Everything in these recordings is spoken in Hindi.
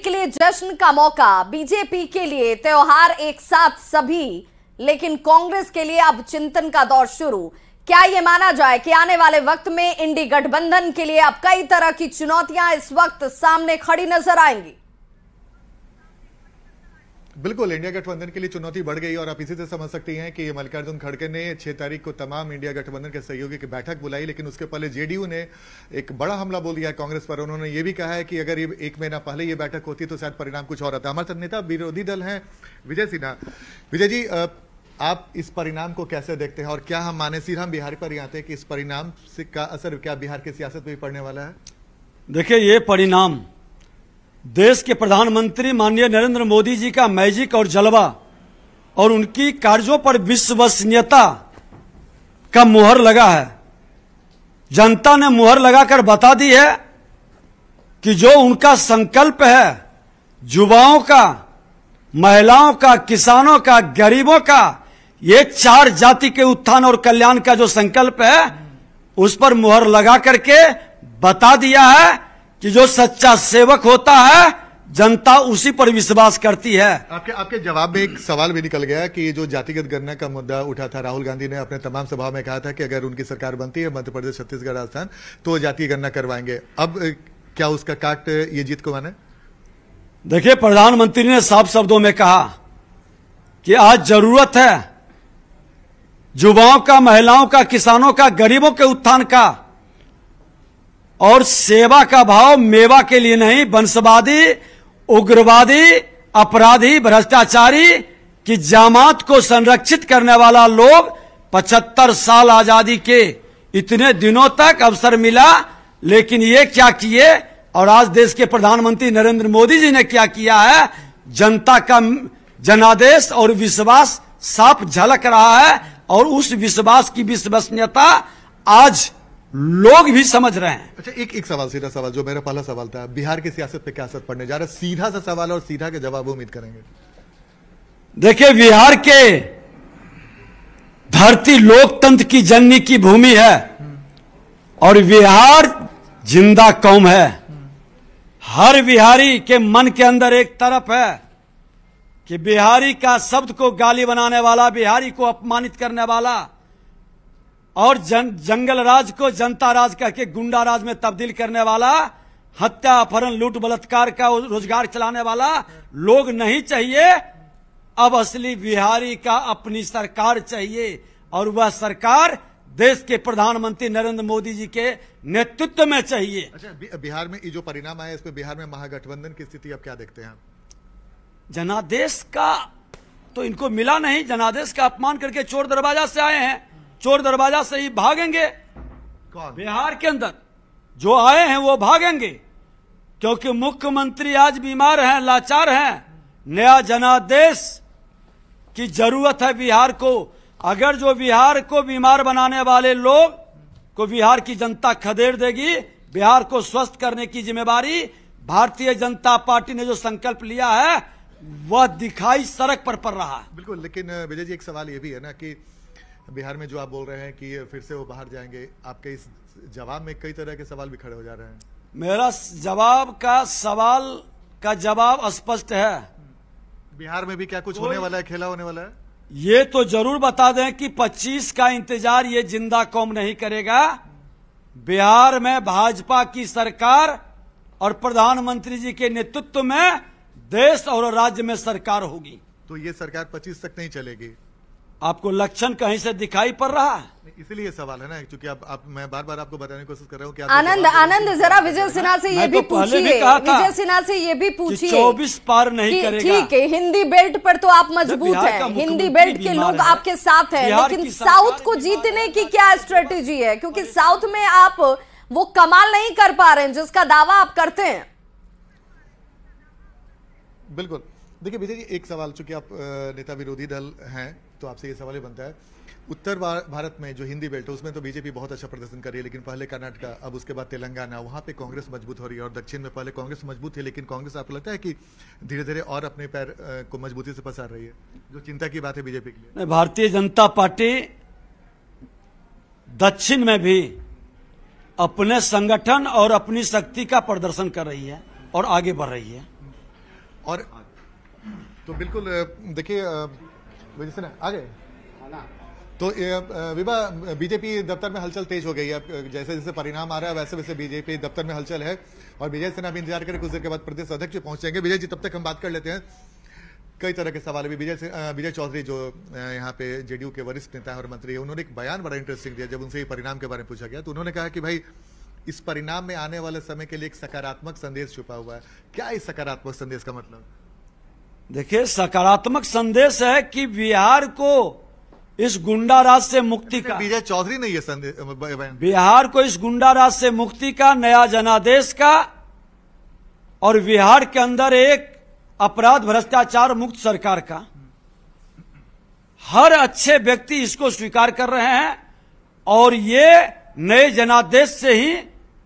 के लिए जश्न का मौका, बीजेपी के लिए त्योहार एक साथ सभी, लेकिन कांग्रेस के लिए अब चिंतन का दौर शुरू। क्या यह माना जाए कि आने वाले वक्त में इंडी गठबंधन के लिए अब कई तरह की चुनौतियां इस वक्त सामने खड़ी नजर आएंगी? बिल्कुल, इंडिया गठबंधन के लिए चुनौती बढ़ गई और आप इसी से समझ सकती हैं कि मल्लिकार्जुन खड़गे ने 6 तारीख को तमाम इंडिया गठबंधन के सहयोगी की बैठक बुलाई, लेकिन उसके पहले जेडीयू ने एक बड़ा हमला बोल दिया कांग्रेस पर। उन्होंने ये भी कहा है कि अगर ये 1 महीना पहले ये बैठक होती तो शायद परिणाम कुछ और आता। हमारे साथ नेता विरोधी दल हैं विजय सिन्हा। विजय जी, आप इस परिणाम को कैसे देखते हैं और क्या हम माने, सिर्फ हम बिहार पर ही आते हैं कि इस परिणाम से का असर क्या बिहार की सियासत पर भी पड़ने वाला है? देखिए, ये परिणाम देश के प्रधानमंत्री माननीय नरेंद्र मोदी जी का मैजिक और जलवा और उनकी कार्यों पर विश्वसनीयता का मुहर लगा है। जनता ने मुहर लगाकर बता दी है कि जो उनका संकल्प है, युवाओं का, महिलाओं का, किसानों का, गरीबों का, ये 4 जाति के उत्थान और कल्याण का जो संकल्प है, उस पर मुहर लगा करके बता दिया है कि जो सच्चा सेवक होता है जनता उसी पर विश्वास करती है। आपके जवाब में एक सवाल भी निकल गया कि जो जातिगत गणना का मुद्दा उठा था, राहुल गांधी ने अपने तमाम सभा में कहा था कि अगर उनकी सरकार बनती है मध्य प्रदेश, छत्तीसगढ़, राजस्थान, तो जातीय गणना करवाएंगे। अब क्या उसका काट ये जीत को माने? देखिए, प्रधानमंत्री ने साफ शब्दों में कहा कि आज जरूरत है युवाओं का, महिलाओं का, किसानों का, गरीबों के उत्थान का, और सेवा का भाव मेवा के लिए नहीं, वंशवादी, उग्रवादी, अपराधी, भ्रष्टाचारी की जामात को संरक्षित करने वाला लोग 75 साल आजादी के इतने दिनों तक अवसर मिला, लेकिन ये क्या किए, और आज देश के प्रधानमंत्री नरेंद्र मोदी जी ने क्या किया है, जनता का जनादेश और विश्वास साफ झलक रहा है, और उस विश्वास की विश्वसनीयता आज लोग भी समझ रहे हैं। अच्छा, एक सवाल, सीधा सवाल, जो मेरा पहला सवाल था, बिहार की सियासत पे क्या असर पड़ने जा रहा है? सीधा सा सवाल और सीधा के जवाब उम्मीद करेंगे। देखिए, बिहार के धरती लोकतंत्र की जननी की भूमि है और बिहार जिंदा कौम है। हर बिहारी के मन के अंदर एक तरफ है कि बिहारी का शब्द को गाली बनाने वाला, बिहारी को अपमानित करने वाला और जंगल राज को जनता राज करके गुंडा राज में तब्दील करने वाला, हत्या, अपहरण, लूट, बलात्कार का रोजगार चलाने वाला लोग नहीं चाहिए। अब असली बिहारी का अपनी सरकार चाहिए, और वह सरकार देश के प्रधानमंत्री नरेंद्र मोदी जी के नेतृत्व में चाहिए। अच्छा, बिहार में ये जो परिणाम आया, इसमें बिहार में महागठबंधन की स्थिति अब क्या देखते हैं? जनादेश का तो इनको मिला नहीं, जनादेश का अपमान करके चोर दरवाजा से आए हैं, चोर दरवाजा से ही भागेंगे। कौन? बिहार के अंदर जो आए हैं वो भागेंगे, क्योंकि मुख्यमंत्री आज बीमार हैं, लाचार हैं। नया जनादेश की जरूरत है बिहार को। अगर जो बिहार को बीमार बनाने वाले लोग को बिहार की जनता खदेड़ देगी, बिहार को स्वस्थ करने की जिम्मेवारी भारतीय जनता पार्टी ने जो संकल्प लिया है वह दिखाई सड़क पर पड़ रहा है। बिल्कुल, लेकिन विजय जी, एक सवाल ये भी है ना कि बिहार में जो आप बोल रहे हैं कि फिर से वो बाहर जाएंगे, आपके इस जवाब में कई तरह के सवाल भी खड़े हो जा रहे हैं। मेरा सवाल का जवाब स्पष्ट है। बिहार में भी क्या कुछ होने वाला है, खेला होने वाला है? ये तो जरूर बता दें कि 25 का इंतजार ये जिंदा कौम नहीं करेगा। बिहार में भाजपा की सरकार और प्रधानमंत्री जी के नेतृत्व में देश और राज्य में सरकार होगी। तो ये सरकार 25 तक नहीं चलेगी? आपको लक्षण कहीं से दिखाई पड़ रहा है? इसीलिए सवाल है ना, क्योंकि मैं बार-बार आपको बताने की कोशिश कर रहा हूँ कि आनंद जरा विजय सिन्हा से ये भी पूछिए, विजय सिन्हा से ये भी पूछिए 24 पार नहीं करेगा। ठीक है, हिंदी बेल्ट पर तो आप मजबूत हैं, हिंदी बेल्ट के लोग आपके साथ हैं, लेकिन साउथ को जीतने की क्या स्ट्रेटेजी है? क्योंकि साउथ में आप वो कमाल नहीं कर पा रहे हैं जिसका दावा आप करते हैं। बिल्कुल, देखिए विजय जी, एक सवाल, चूंकि आप नेता विरोधी दल हैं तो आपसे ये सवाल ही बनता है, उत्तर भारत में जो हिंदी बेल्ट है उसमें तो बीजेपी बहुत अच्छा प्रदर्शन कर रही है, लेकिन पहले कर्नाटका, अब उसके बाद तेलंगाना, वहां पे कांग्रेस मजबूत हो रही है, और दक्षिण में पहले कांग्रेस मजबूत थी, लेकिन कांग्रेस आपको लगता है कि धीरे धीरे और अपने पैर को मजबूती से पसार रही है, जो चिंता की बात है बीजेपी के लिए? भारतीय जनता पार्टी दक्षिण में भी अपने संगठन और अपनी शक्ति का प्रदर्शन कर रही है और आगे बढ़ रही है। और तो बिल्कुल देखिए वजह से ना आगे तो विभा बीजेपी दफ्तर में हलचल तेज हो गई है। जैसे जैसे परिणाम आ रहा है वैसे वैसे बीजेपी दफ्तर में हलचल है और विजय सिन्हा भी इंतजार करें, कुछ देर के बाद प्रदेश अध्यक्ष पहुंचेंगे। विजय जी, तब तक हम बात कर लेते हैं, कई तरह के सवाल है। विजय चौधरी जो यहाँ पे जेडीयू के वरिष्ठ नेता है और मंत्री है, उन्होंने एक बयान बड़ा इंटरेस्टिंग दिया। जब उनसे परिणाम के बारे में पूछा गया तो उन्होंने कहा कि भाई इस परिणाम में आने वाले समय के लिए एक सकारात्मक संदेश छुपा हुआ है। क्या इस सकारात्मक संदेश का मतलब? देखिए, सकारात्मक संदेश है कि बिहार को इस गुंडा राज से मुक्ति का, विजय चौधरी ने यह संदेश, बिहार को इस गुंडा राज से मुक्ति का, नया जनादेश का और बिहार के अंदर एक अपराध भ्रष्टाचार मुक्त सरकार का। हर अच्छे व्यक्ति इसको स्वीकार कर रहे हैं और ये नए जनादेश से ही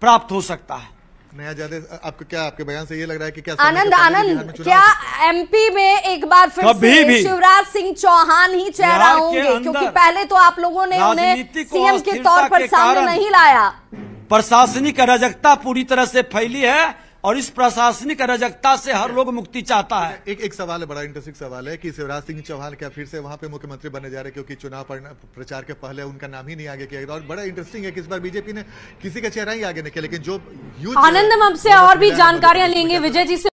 प्राप्त हो सकता है। नया जनादेश आपको क्या, आपके बयान से ये लग रहा है कि क्या आनंद क्या एमपी में एक बार फिर से शिवराज सिंह चौहान ही चेहरा होंगे? क्योंकि पहले तो आप लोगों ने उन्हें सीएम के तौर पर सामने नहीं लाया। प्रशासनिक अराजकता पूरी तरह से फैली है और इस प्रशासनिक अराजकता से हर लोग मुक्ति चाहता है। एक सवाल है, बड़ा इंटरेस्टिंग सवाल है कि शिवराज सिंह चौहान क्या फिर से वहां पे मुख्यमंत्री बनने जा रहे हैं? क्योंकि चुनाव प्रचार के पहले उनका नाम ही नहीं आगे किया गया और बड़ा इंटरेस्टिंग है कि इस बार बीजेपी ने किसी का चेहरा ही आगे नहीं किया, लेकिन जो आनंद, हम आपसे और भी जानकारियां लेंगे विजय जी से।